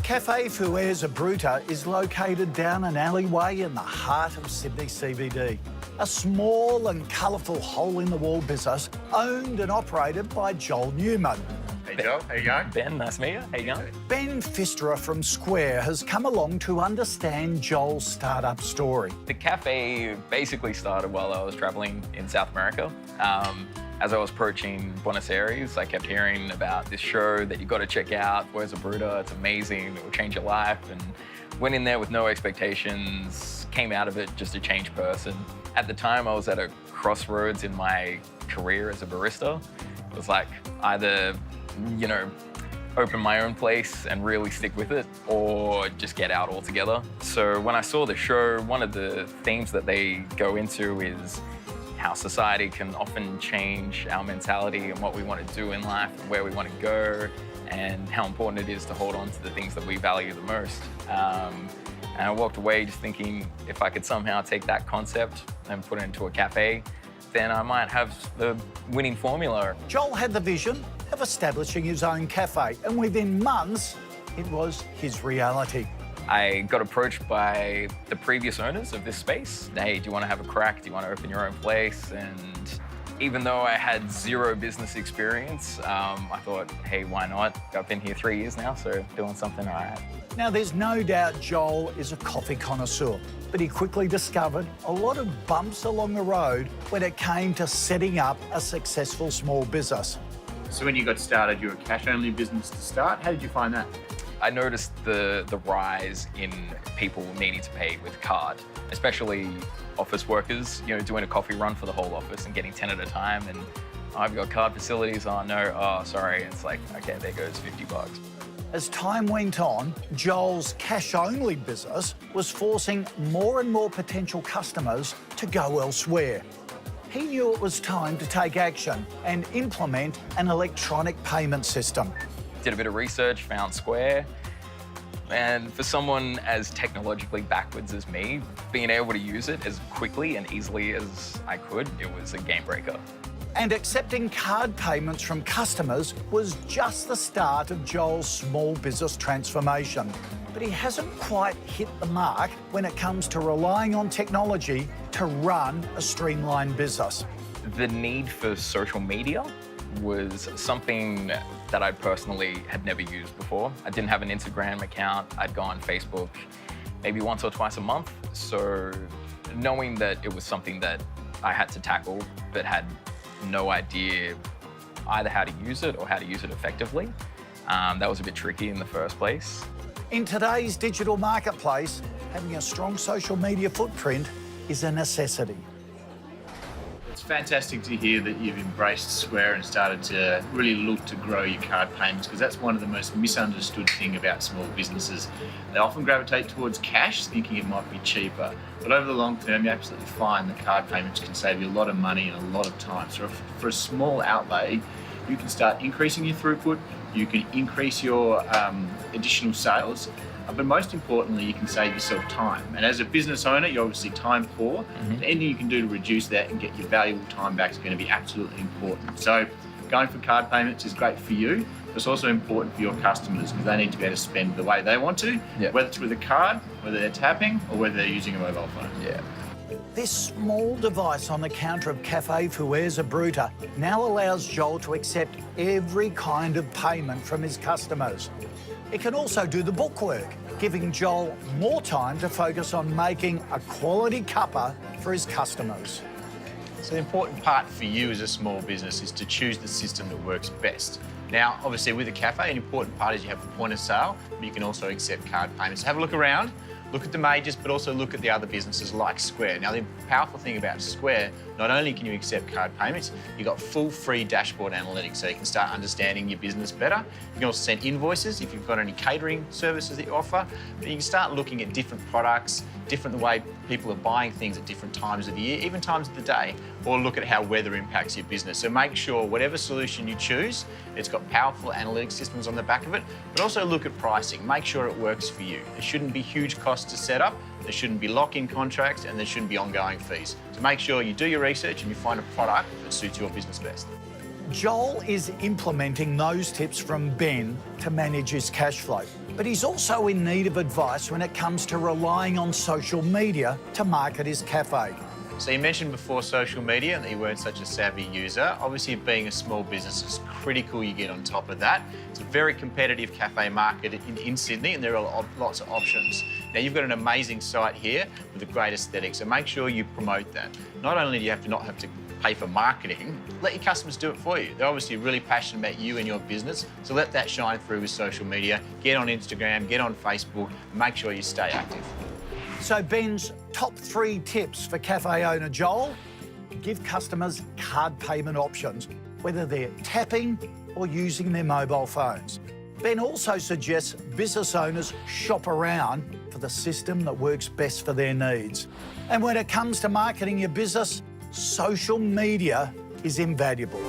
Cafe Fuerza Bruta is located down an alleyway in the heart of Sydney CBD. A small and colourful hole-in-the-wall business owned and operated by Joel Newman. Hey Joel, how you going? Ben, nice to meet you. How you going? Ben FISTERER from Square has come along to understand Joel's startup story. The cafe basically started while I was traveling in South America. As I was approaching Buenos Aires, I kept hearing about this show that you got to check out, FUERZA BRUTA. It's amazing, it will change your life. And went in there with no expectations, came out of it just a changed person. At the time, I was at a crossroads in my career as a barista. It was like either, open my own place and really stick with it, or just get out altogether. So when I saw the show, one of the themes that they go into is how society can often change our mentality and what we want to do in life and where we want to go, and how important it is to hold on to the things that we value the most. And I walked away just thinking, if I could somehow take that concept and put it into a cafe, then I might have the winning formula. Joel had the vision of establishing his own cafe, and within months, it was his reality. I got approached by the previous owners of this space. Hey, do you want to have a crack? Do you want to open your own place? And even though I had zero business experience, I thought, hey, why not? I've been here 3 years now, so doing something all right. Now, there's no doubt Joel is a coffee connoisseur, but he quickly discovered a lot of bumps along the road when it came to setting up a successful small business. So when you got started, you were a cash-only business to start. How did you find that? I noticed the rise in people needing to pay with card, especially office workers, doing a coffee run for the whole office and getting 10 at a time. And I've got card facilities. Oh, no. Oh, sorry. It's like, okay, there goes $50. As time went on, Joel's cash-only business was forcing more and more potential customers to go elsewhere. He knew it was time to take action and implement an electronic payment system. Did a bit of research, found Square, and for someone as technologically backwards as me, being able to use it as quickly and easily as I could, it was a game breaker. And accepting card payments from customers was just the start of Joel's small business transformation. But he hasn't quite hit the mark when it comes to relying on technology to run a streamlined business. The need for social media was something that I personally had never used before. I didn't have an Instagram account. I'd go on Facebook maybe once or twice a month. So knowing that it was something that I had to tackle, but had no idea either how to use it or how to use it effectively, that was a bit tricky in the first place. In today's digital marketplace, having a strong social media footprint is a necessity. It's fantastic to hear that you've embraced Square and started to really look to grow your card payments, because that's one of the most misunderstood things about small businesses. They often gravitate towards cash, thinking it might be cheaper. But over the long term, you absolutely find that card payments can save you a lot of money and a lot of time. So for a small outlay, you can start increasing your throughput, you can increase your additional sales, but most importantly, you can save yourself time. And as a business owner, you're obviously time poor. Anything you can do to reduce that and get your valuable time back is going to be absolutely important. So going for card payments is great for you, but it's also important for your customers, because they need to be able to spend the way they want to, whether it's with a card, whether they're tapping, or whether they're using a mobile phone. This small device on the counter of Cafe Fuerza Bruta now allows Joel to accept every kind of payment from his customers. It can also do the bookwork, giving Joel more time to focus on making a quality cuppa for his customers. So the important part for you as a small business is to choose the system that works best. Now, obviously with a cafe, an important part is you have the point of sale, but you can also accept card payments. Have a look around. Look at the majors, but also look at the other businesses like Square. Now, the powerful thing about Square, not only can you accept card payments, you've got full free dashboard analytics, so you can start understanding your business better. You can also send invoices if you've got any catering services that you offer. But you can start looking at different products, different the way people are buying things at different times of the year, even times of the day, or look at how weather impacts your business. So make sure whatever solution you choose, it's got powerful analytics systems on the back of it, but also look at pricing. Make sure it works for you. There shouldn't be huge costs to set up, there shouldn't be lock-in contracts, and there shouldn't be ongoing fees. So make sure you do your research and you find a product that suits your business best. Joel is implementing those tips from Ben to manage his cash flow. But he's also in need of advice when it comes to relying on social media to market his cafe. So you mentioned before social media and that you weren't such a savvy user. Obviously, being a small business is critical you get on top of that. It's a very competitive cafe market in Sydney, and there are lots of options. Now, you've got an amazing site here with a great aesthetic, so make sure you promote that. Not only do you not have to pay for marketing, let your customers do it for you. They're obviously really passionate about you and your business, so let that shine through with social media. Get on Instagram, get on Facebook, make sure you stay active. So Ben's top 3 tips for cafe owner Joel: give customers card payment options, whether they're tapping or using their mobile phones. Ben also suggests business owners shop around for the system that works best for their needs. And when it comes to marketing your business, social media is invaluable.